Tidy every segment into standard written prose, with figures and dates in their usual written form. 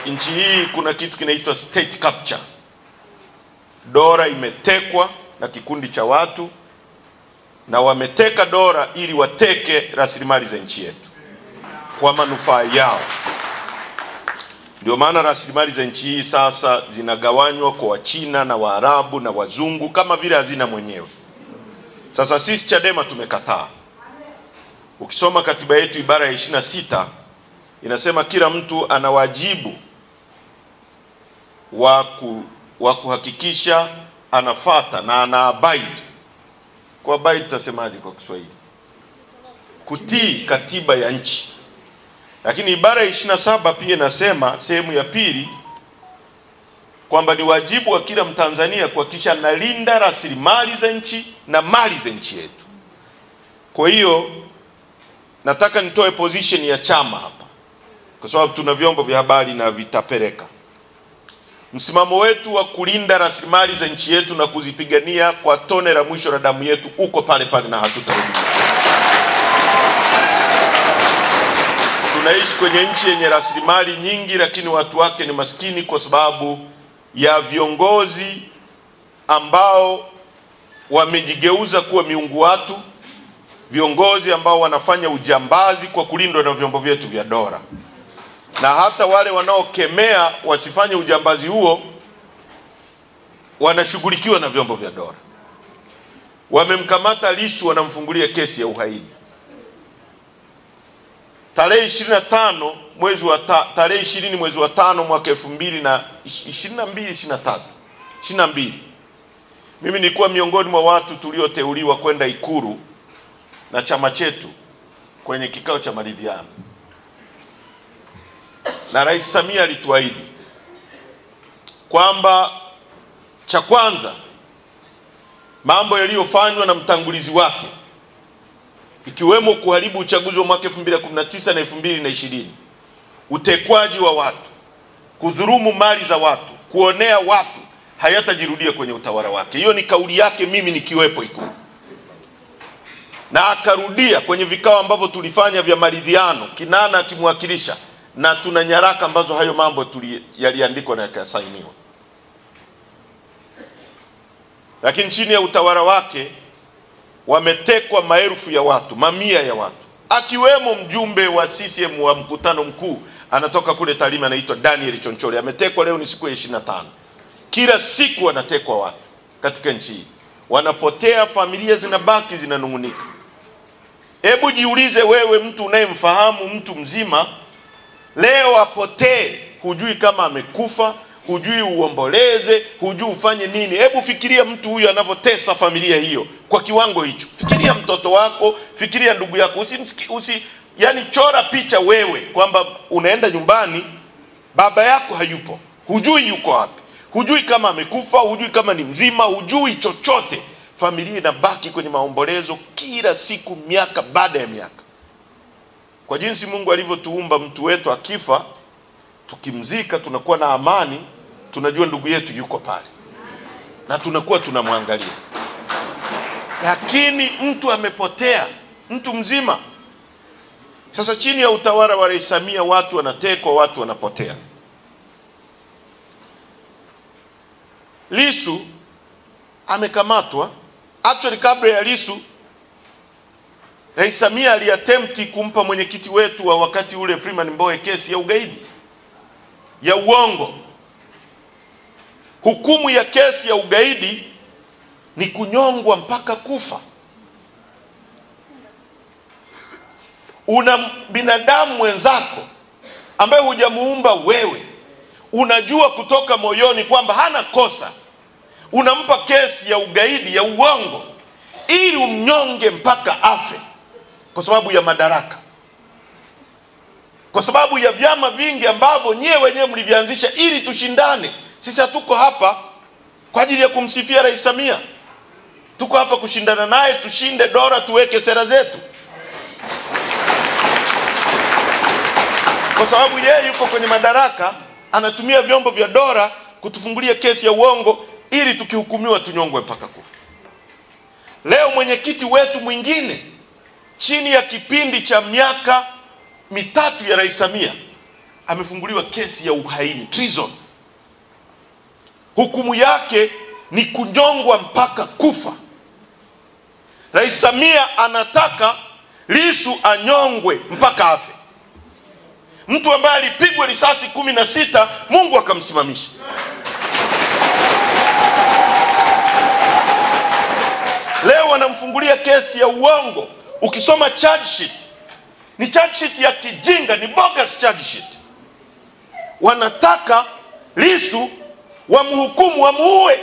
Nchi hii kuna kitu kinaitwa state capture. Dola imetekwa na kikundi cha watu, na wameteka dola ili wateke rasilimali za nchi yetu kwa manufaa yao. Ndio maana rasilimali za nchi hii sasa zinagawanywa kwa Wachina na Waarabu na Wazungu kama vile hazina mwenyewe. Sasa sisi Chadema tumekataa. Ukisoma katiba yetu ibara ya 26 inasema kila mtu ana wajibu wa kuhakikisha anafata na anaabide. Kwa abide tutasemaje kwa Kiswahili? Kutii katiba ya nchi. Lakini ibara ya 27 pia inasema sehemu ya pili kwamba ni wajibu wa kila Mtanzania kuhakikisha analinda rasilimali za nchi na mali za nchi yetu. Kwa hiyo nataka nitoe position ya chama hapa, kwa sababu tuna vyombo vya habari na vitapeleka. Msimamo wetu wa kulinda rasilimali za nchi yetu na kuzipigania kwa tone la mwisho la damu yetu uko pale pale na hatutarudi. Tunaishi kwenye nchi yenye rasilimali nyingi, lakini watu wake ni maskini kwa sababu ya viongozi ambao wamejigeuza kuwa miungu watu, viongozi ambao wanafanya ujambazi kwa kulindwa na vyombo vyetu vya dola. Na hata wale wanaokemea wasifanye ujambazi huo wanashughulikiwa na vyombo vya dola. Wamemkamata Lissu, wanamfungulia kesi ya uhaini. Tarehe 20 mwezi wa 5 mwaka 2022 mimi nilikuwa miongoni mwa watu tulioteuliwa kwenda Ikulu na chama chetu kwenye kikao cha maridhiano. Na Rais Samia alituahidi kwamba cha kwanza, mambo yaliyofanywa na mtangulizi wake ikiwemo kuharibu uchaguzi wa mwaka 2019 na 2020, utekwaji wa watu, kudhulumu mali za watu, kuonea watu, hayatajirudia kwenye utawala wake. Hiyo ni kauli yake mimi nikiwepo Ikulu. Na akarudia kwenye vikao ambavyo tulifanya vya maridhiano, Kinana akimwakilisha, na tuna nyaraka ambazo hayo mambo yaliandikwa na yakasainiwa. Lakini chini ya utawala wake wametekwa maelfu ya watu, mamia ya watu, akiwemo mjumbe wa CCM wa mkutano mkuu anatoka kule Tarime, anaitwa Daniel Chonchole. Ametekwa, leo ni siku ya 25. Kila siku wanatekwa watu katika nchi hii, wanapotea, familia zinabaki zinanungunika. Hebu jiulize wewe, mtu unayemfahamu, mtu mzima, leo apotee, hujui kama amekufa, hujui uomboleze, hujui ufanye nini. Hebu fikiria mtu huyu anavyotesa familia hiyo kwa kiwango hicho. Fikiria mtoto wako, fikiria ndugu yako. Yani chora picha wewe kwamba unaenda nyumbani, baba yako hayupo, hujui yuko wapi, hujui kama amekufa, hujui kama ni mzima, hujui chochote. Familia inabaki kwenye maombolezo kila siku, miaka baada ya miaka. Kwa jinsi Mungu alivyotuumba, mtu wetu akifa, tukimzika tunakuwa na amani, tunajua ndugu yetu yuko pale na tunakuwa tunamwangalia. Lakini mtu amepotea, mtu mzima. Sasa chini ya utawala wa Rais Samia watu wanatekwa, watu wanapotea. Lissu amekamatwa. Actually kabla ya Lissu, Rais Samia aliattempt kumpa mwenyekiti wetu wa wakati ule Freeman Mbowe kesi ya ugaidi, ya uongo. Hukumu ya kesi ya ugaidi ni kunyongwa mpaka kufa. Una binadamu mwenzako ambaye hujamuumba wewe, unajua kutoka moyoni kwamba hana kosa, unampa kesi ya ugaidi ya uongo ili umnyonge mpaka afe kwa sababu ya madaraka, kwa sababu ya vyama vingi ambavyo nyewe wenyewe mlivianzisha ili tushindane. Sisi hatuko hapa kwa ajili ya kumsifia Rais Samia, tuko hapa kushindana naye, tushinde dola, tuweke sera zetu. Kwa sababu yeye yuko kwenye madaraka, anatumia vyombo vya dola kutufungulia kesi ya uongo ili tukihukumiwa tunyongwe mpaka kufa. Leo mwenyekiti wetu mwingine chini ya kipindi cha miaka mitatu ya Rais Samia amefunguliwa kesi ya uhaini, treason. Hukumu yake ni kunyongwa mpaka kufa. Rais Samia anataka Lissu anyongwe mpaka afe. Mtu ambaye alipigwa risasi 16, Mungu akamsimamisha. Leo wanamfungulia kesi ya uongo. Ukisoma charge sheet, ni charge sheet ya kijinga, ni bogus charge sheet. Wanataka Lissu wamhukumu, wamuue.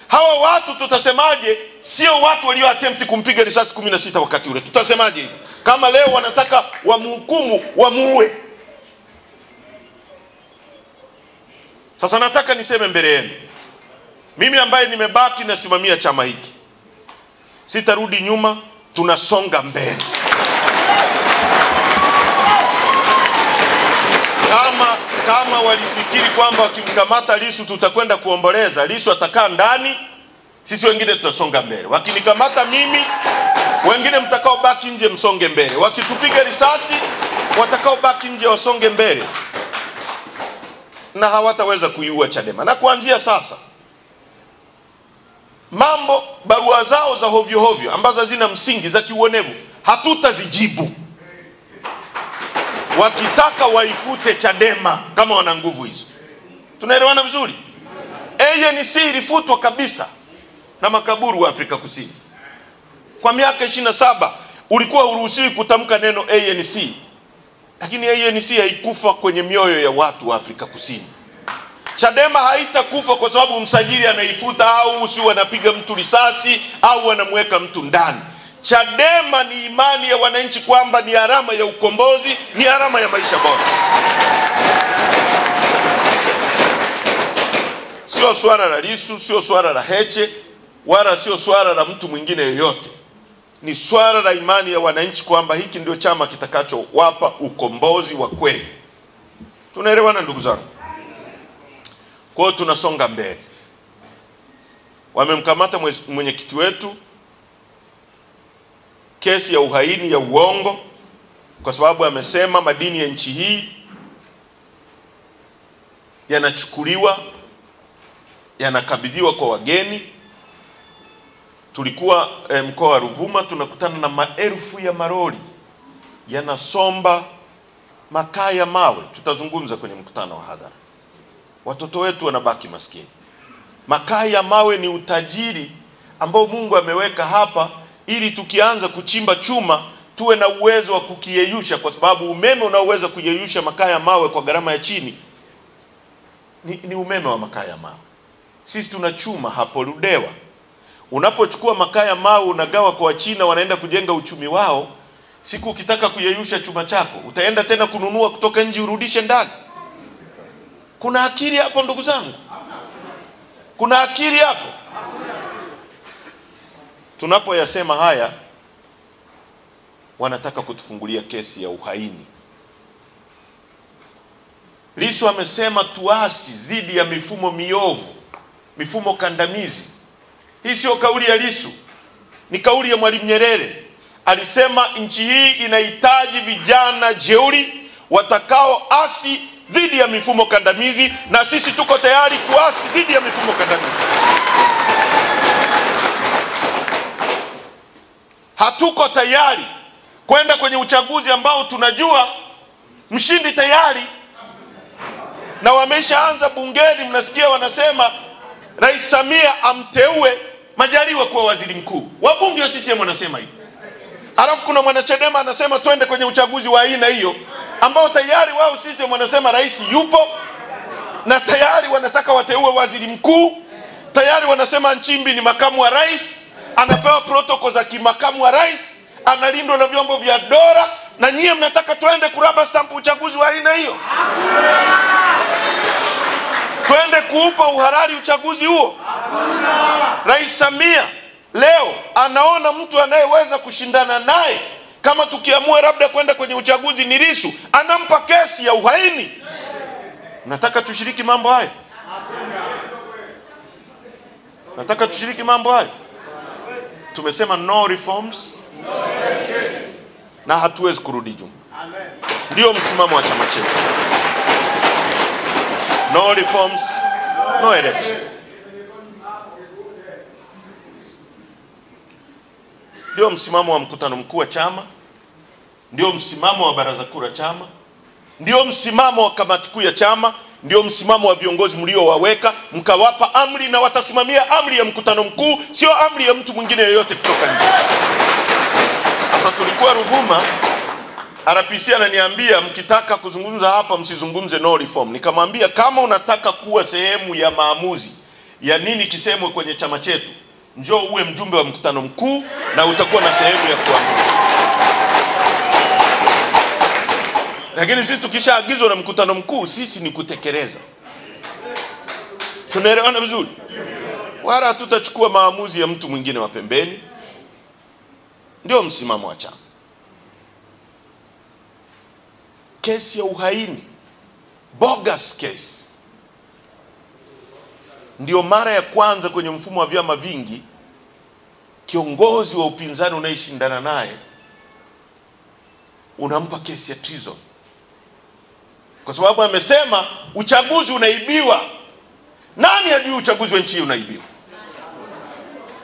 Hawa watu tutasemaje? Sio watu walio attempt kumpiga risasi 16 wakati ule. Tutasemaje hivi? Kama leo wanataka wamhukumu, wamuue. Sasa nataka niseme mbele yenu, mimi ambaye nimebaki nasimamia chama hiki, sitarudi nyuma, tunasonga mbele. Kama walifikiri kwamba wakimkamata Lissu tutakwenda kuomboleza, Lissu atakaa ndani, sisi wengine tutasonga mbele. Wakinikamata mimi, wengine mtakao baki nje msonge mbele. Wakitupiga risasi, watakao baki nje wasonge mbele. Na hawataweza kuiua Chadema. Na kuanzia sasa, barua zao za hovyo hovyo ambazo hazina msingi, za kiuonevu, hatutazijibu. Wakitaka waifute Chadema kama wana nguvu hizo. Tunaelewana vizuri? ANC ilifutwa kabisa na makaburu wa Afrika Kusini. Kwa miaka 27 ulikuwa uruhusiwi kutamka neno ANC. Lakini ANC haikufa kwenye mioyo ya watu wa Afrika Kusini. Chadema haitakufa kwa sababu msajili anaifuta au si wanapiga mtu risasi au wanamweka mtu ndani. Chadema ni imani ya wananchi kwamba ni alama ya ukombozi, ni alama ya maisha bora. Sio swala la Lissu, sio swala la Heche, wala sio swala la mtu mwingine yoyote. Ni swala la imani ya wananchi kwamba hiki ndio chama kitakachowapa ukombozi wa kweli. Tunaelewana ndugu zangu? Kwa hiyo tunasonga mbele. Wamemkamata mwenyekiti wetu, kesi ya uhaini ya uongo, kwa sababu amesema madini ya nchi hii yanachukuliwa, yanakabidhiwa kwa wageni. Tulikuwa mkoa wa Ruvuma, tunakutana na maelfu ya maroli yanasomba makaa ya mawe. Tutazungumza kwenye mkutano wa hadhara. Watoto wetu wanabaki maskini. Makaa ya mawe ni utajiri ambao Mungu ameweka hapa ili tukianza kuchimba chuma tuwe na uwezo wa kukiyeyusha, kwa sababu umeme unaoweza kuyeyusha makaa ya mawe kwa gharama ya chini ni umeme wa makaa ya mawe. Sisi tuna chuma hapo Ludewa. Unapochukua makaa ya mawe unagawa kwa Wachina, wanaenda kujenga uchumi wao. Siku ukitaka kuyeyusha chuma chako, utaenda tena kununua kutoka nje urudishe ndani. Kuna akili hapo ndugu zangu? Kuna akili hapo? Tunapoyasema haya, wanataka kutufungulia kesi ya uhaini. Lissu amesema tuasi dhidi ya mifumo miovu, mifumo kandamizi. Hii sio kauli ya Lissu, ni kauli ya Mwalimu Nyerere. Alisema nchi hii inahitaji vijana jeuri watakao asi dhidi ya mifumo kandamizi, na sisi tuko tayari kuasi dhidi ya mifumo kandamizi. Hatuko tayari kwenda kwenye uchaguzi ambao tunajua mshindi tayari, na wameshaanza bungeni, mnasikia wanasema Rais Samia amteue Majaliwa kuwa waziri mkuu. Wabunge wa CCM wanasema hivi. Alafu kuna mwanachadema anasema twende kwenye uchaguzi wa aina hiyo ambao tayari wao CCM wanasema rais yupo, na tayari wanataka wateue waziri mkuu. Tayari wanasema Nchimbi ni makamu wa rais, anapewa protokoli za kimakamu wa rais, analindwa na vyombo vya dola, na nyie mnataka twende kuraba stamp uchaguzi wa aina hiyo? Twende kuupa uhalali uchaguzi huo? Rais Samia leo anaona mtu anayeweza kushindana naye, kama tukiamua labda kwenda kwenye uchaguzi ni Lissu, anampa kesi ya uhaini. Nataka tushiriki mambo hayo? Nataka tushiriki mambo hayo? Tumesema no reforms, na hatuwezi kurudi nyuma. Ndio msimamo wa chama chetu. No reforms, no election. Ndio msimamo wa mkutano mkuu wa chama, ndio msimamo wa baraza kuu la chama, ndio msimamo wa kamati kuu ya chama, ndio msimamo wa viongozi mliowaweka, mkawapa amri na watasimamia amri ya mkutano mkuu, sio amri ya mtu mwingine yoyote kutoka nje. Sasa tulikuwa Ruvuma, RPC ananiambia mkitaka kuzungumza hapa msizungumze no reform. Nikamwambia kama unataka kuwa sehemu ya maamuzi ya nini kisemwe kwenye chama chetu, njoo uwe mjumbe wa mkutano mkuu na utakuwa na sehemu ya kuamua. Lakini sisi tukishaagizwa na mkutano mkuu, sisi ni kutekeleza. Tunaelewana vizuri? Wala tutachukua maamuzi ya mtu mwingine wa pembeni. Ndio msimamo wa chama. Kesi ya uhaini, bogus case, ndio mara ya kwanza kwenye mfumo wa vyama vingi kiongozi wa upinzani unayeshindana naye unampa kesi ya treason, kwa sababu amesema uchaguzi unaibiwa. Nani hajui uchaguzi wa nchi unaibiwa?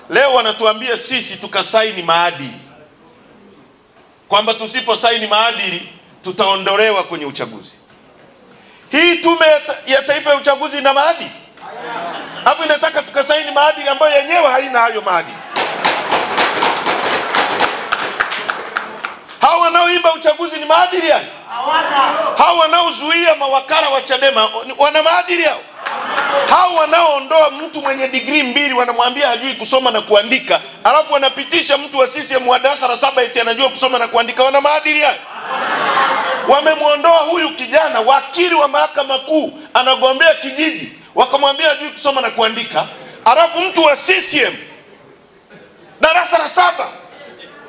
Leo wanatuambia sisi tukasaini maadili, kwamba tusipo saini maadili tutaondolewa kwenye uchaguzi. Hii tume ya taifa ya uchaguzi ina maadili? Hapo inataka tukasaini maadili ambayo yenyewe haina hayo maadili. Hao wanaoiba uchaguzi ni maadili yani? Hao wanaozuia mawakala wa Chadema wana maadili hao? Hao wanaoondoa mtu mwenye degree 2 wanamwambia hajui kusoma na kuandika, alafu wanapitisha mtu wa CCM wa darasa la 7 eti anajua kusoma na kuandika, wana maadili hao? Wamemuondoa huyu kijana wakili wa mahakama kuu anagombea kijiji, wakamwambia hajui kusoma na kuandika, alafu mtu wa CCM darasa la 7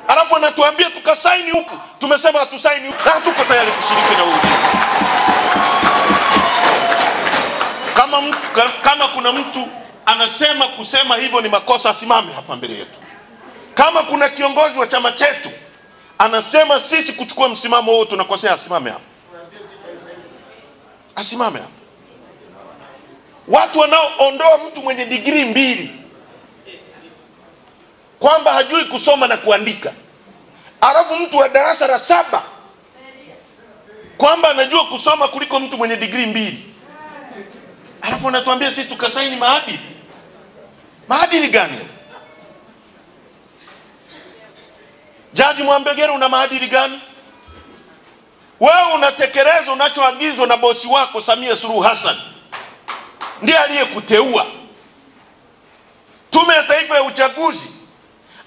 alafu anatuambia tukasaini huku. Tumesema hatusaini huku na tuko tayari kushiriki na huyu. Kama kuna mtu anasema kusema hivyo ni makosa, asimame hapa mbele yetu. Kama kuna kiongozi wa chama chetu anasema sisi kuchukua msimamo huo tunakosea, asimame hapa. Asimame hapa. Watu wanaoondoa mtu mwenye degree 2 kwamba hajui kusoma na kuandika, alafu mtu wa darasa la 7 kwamba anajua kusoma kuliko mtu mwenye degree 2, alafu anatuambia sisi tukasaini maadili. Maadili gani? Jaji Mwambegere, una maadili gani? Wewe unatekeleza unachoagizwa na bosi wako Samia Suluhu Hassan, ndiye aliyekuteua. Tume ya Taifa ya Uchaguzi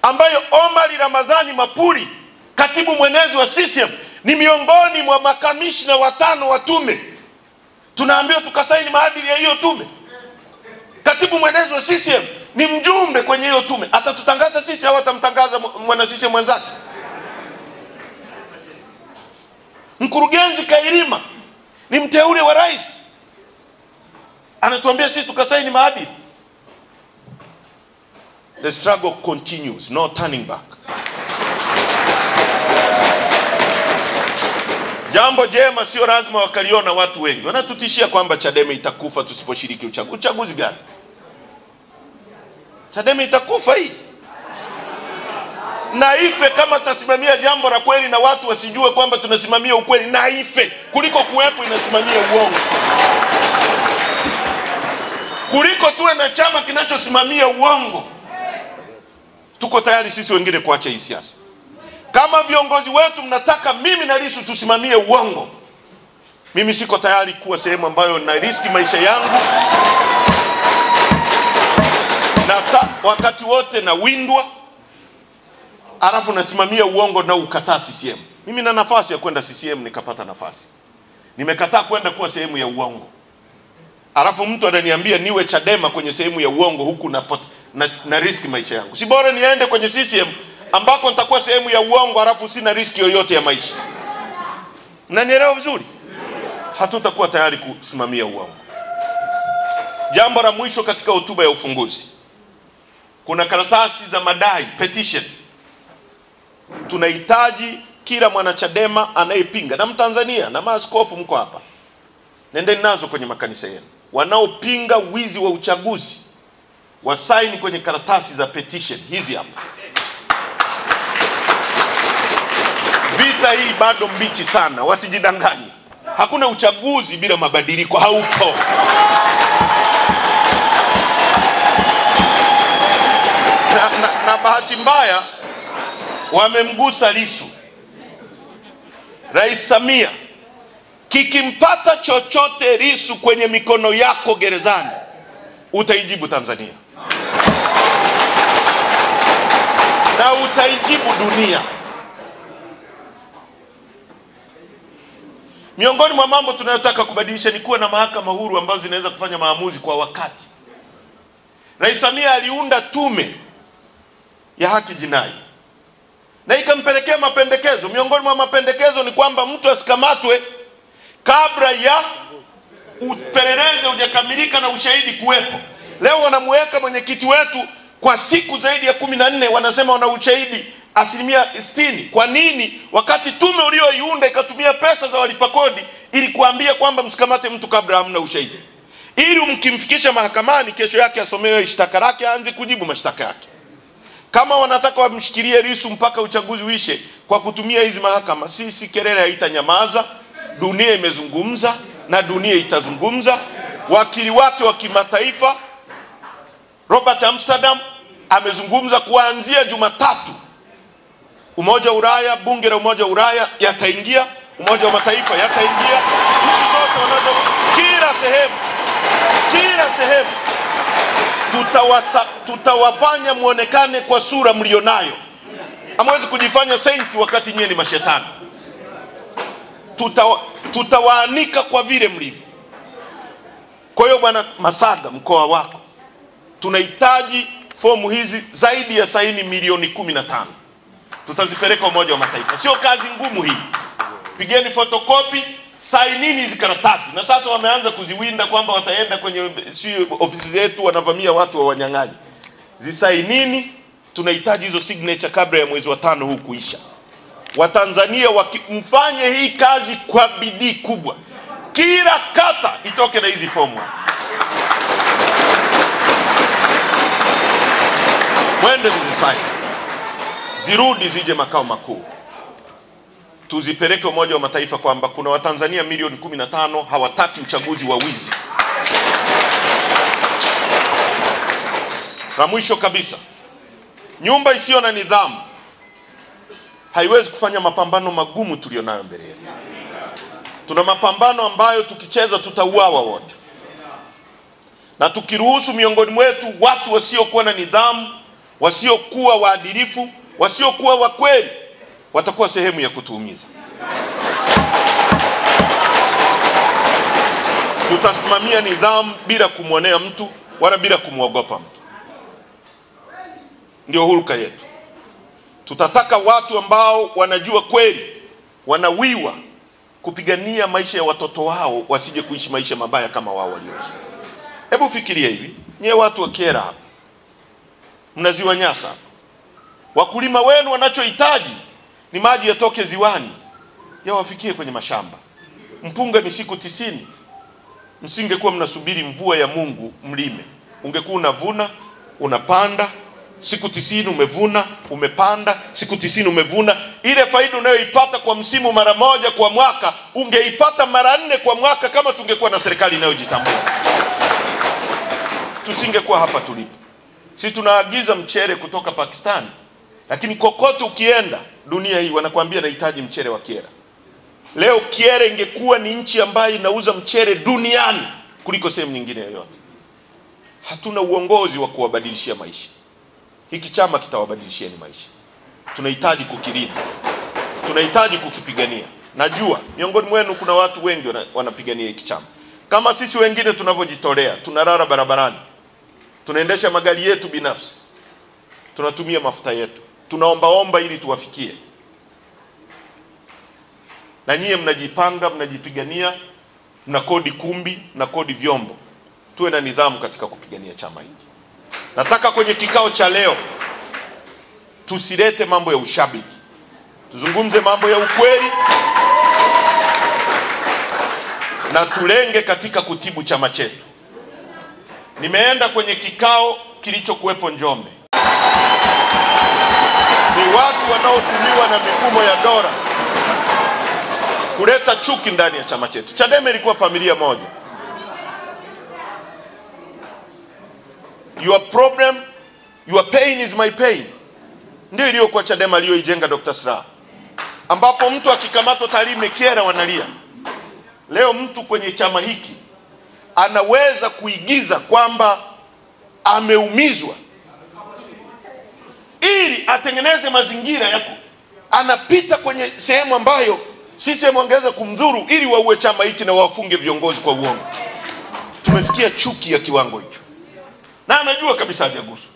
ambayo Omar Ramadhani Mapuri, katibu mwenezi wa CCM, ni miongoni mwa makamishna 5 wa tume, tunaambiwa tukasaini maadili ya hiyo tume. Katibu mwenezi wa CCM ni mjumbe kwenye hiyo tume. Atatutangaza sisi au atamtangaza mwana CCM mwenzake? Mkurugenzi Kairima ni mteule wa rais, anatuambia sisi tukasaini maadili. The struggle continues, no turning back. Jambo jema sio lazima wakaliona watu wengi. Wanatutishia kwamba Chadema itakufa tusiposhiriki uchaguzi. Uchaguzi gani? Chadema itakufa hii? Na ife kama tasimamia jambo la kweli na watu wasijue kwamba tunasimamia ukweli, na ife kuliko kuwepo inasimamia uongo. Kuliko tuwe na chama kinachosimamia uongo. Tuko tayari sisi wengine kuacha hii siasa. Kama viongozi wetu mnataka mimi na Lissu tusimamie uongo, mimi siko tayari kuwa sehemu ambayo na riski maisha yangu na wakati wote na windwa, alafu nasimamia uongo na ukataa CCM. Mimi na nafasi ya kwenda CCM nikapata nafasi. Nimekataa kwenda kuwa sehemu ya uongo. Alafu mtu ananiambia niwe Chadema kwenye sehemu ya uongo huku na riski maisha yangu. Si bora niende kwenye CCM ambako nitakuwa sehemu ya uongo alafu sina riski yoyote ya maisha? Mnanielewa vizuri? Hatutakuwa tayari kusimamia uongo. Jambo la mwisho katika hotuba ya ufunguzi, kuna karatasi za madai, petition. Tunahitaji kila mwana Chadema anayepinga, na Mtanzania na maaskofu mko hapa, nendeni nazo kwenye makanisa yenu. wanaopinga wizi wa uchaguzi wasaini kwenye karatasi za petition hizi hapa. Vita hii bado mbichi sana, wasijidanganye. Hakuna uchaguzi bila mabadiliko, haupo. Na bahati mbaya wamemgusa Lissu. Rais Samia, kikimpata chochote Lissu kwenye mikono yako gerezani, utaijibu Tanzania na utaijibu dunia. Miongoni mwa mambo tunayotaka kubadilisha ni kuwa na mahakama huru ambazo zinaweza kufanya maamuzi kwa wakati. Rais Samia aliunda tume ya haki jinai na ikampelekea mapendekezo. Miongoni mwa mapendekezo ni kwamba mtu asikamatwe kabla ya upelelezi hujakamilika na ushahidi kuwepo. Leo wanamuweka mwenyekiti wetu kwa siku zaidi ya 14, wanasema wana ushahidi 60%. Kwa nini? Wakati tume ulioiunda ikatumia pesa za walipa kodi ili kuambia kwamba msikamate mtu kabla hamna ushahidi, ili mkimfikisha mahakamani kesho yake asomewe shtaka lake, aanze kujibu mashtaka yake. Kama wanataka wamshikilie Lissu mpaka uchaguzi uishe kwa kutumia hizi mahakama, sisi kelele haitanyamaza. Dunia imezungumza na dunia itazungumza. Wakili wake wa kimataifa Robert Amsterdam amezungumza kuanzia Jumatatu. Umoja wa Ulaya, bunge la Umoja wa Ulaya yataingia, Umoja wa Mataifa yataingia, nchi zote wanazo, kila sehemu tutawafanya muonekane kwa sura mlionayo. Hamwezi kujifanya saint wakati nyinyi ni mashetani. Tutawaanika kwa vile mlivyo. Kwa hiyo Bwana Masaga, mkoa wako tunahitaji fomu hizi zaidi ya saini milioni 15. Tutazipeleka Umoja wa Mataifa. Sio kazi ngumu hii. Pigeni photocopy, sainini hizi karatasi. Na sasa wameanza kuziwinda kwamba wataenda kwenye ofisi zetu wanavamia watu wa wanyang'anyi. Zisainini, tunahitaji hizo signature kabla ya mwezi wa 5 huu kuisha. Watanzania mfanye hii kazi kwa bidii kubwa. Kila kata itoke na hizi fomu. Mwende tuzisaini. Zirudi zije makao makuu. Tuzipeleke Umoja wa Mataifa kwamba kuna Watanzania milioni 15 hawataki uchaguzi wa wizi. Na mwisho kabisa, nyumba isiyo na nidhamu haiwezi kufanya mapambano magumu tulionayo mbele yetu. Tuna mapambano ambayo tukicheza tutauawa wote. Na tukiruhusu miongoni mwetu watu wasiokuwa na nidhamu, wasiokuwa waadilifu, wasiokuwa wa kweli, watakuwa sehemu ya kutuumiza. Tutasimamia nidhamu bila kumwonea mtu wala bila kumwogopa mtu. Ndio hulka yetu. Tutataka watu ambao wanajua kweli, wanawiwa kupigania maisha ya watoto wao wasije kuishi maisha mabaya kama wao walioishi. Hebu fikiria hivi, nyewe watu wa Kyela hapa, mnaziwa Nyasa. Wakulima wenu wanachohitaji ni maji yatoke ziwani yawafikie kwenye mashamba. Mpunga ni siku 90. Msingekuwa mnasubiri mvua ya Mungu mlime. Ungekuwa unavuna, unapanda, siku 90 umevuna, umepanda, siku 90 umevuna. Ile faida unayoipata kwa msimu mara moja kwa mwaka, ungeipata mara 4 kwa mwaka kama tungekuwa na serikali inayojitambua. Tusingekuwa hapa tulipo. Sisi tunaagiza mchele kutoka Pakistan, lakini kokote ukienda dunia hii wanakuambia nahitaji mchele wa Kyela. Leo Kyela ingekuwa ni nchi ambayo inauza mchele duniani kuliko sehemu nyingine yoyote. Hatuna uongozi wa kuwabadilishia maisha. Hiki chama kitawabadilishia maisha. Tunahitaji kukilinda. Tunahitaji kukipigania. Najua miongoni mwenu kuna watu wengi wanapigania hiki chama. Kama sisi wengine tunavyojitolea, tunalala barabarani, tunaendesha magari yetu binafsi, tunatumia mafuta yetu, tunaomba ili tuwafikie. Na nyie mnajipanga, mnajipigania, mnakodi kumbi, mnakodi vyombo. Tuwe na nidhamu katika kupigania chama hiki. Nataka kwenye kikao cha leo tusilete mambo ya ushabiki. Tuzungumze mambo ya ukweli na tulenge katika kutibu chama chetu. Nimeenda kwenye kikao kilichokuwepo Njombe. Ni watu wanaotumiwa na mifumo ya dola kuleta chuki ndani ya chama chetu. Chadema ilikuwa familia moja. Your problem, your pain is my pain. Ndio iliyokuwa Chadema aliyoijenga Dr. Slaa, ambapo mtu akikamatwa Tarime Kyela wanalia. Leo mtu kwenye chama hiki anaweza kuigiza kwamba ameumizwa ili atengeneze mazingira ya anapita kwenye sehemu ambayo sisi wangeweza kumdhuru ili waue chama hiki na wafunge viongozi kwa uongo. Tumefikia chuki ya kiwango hicho, na anajua kabisa hajaguswa.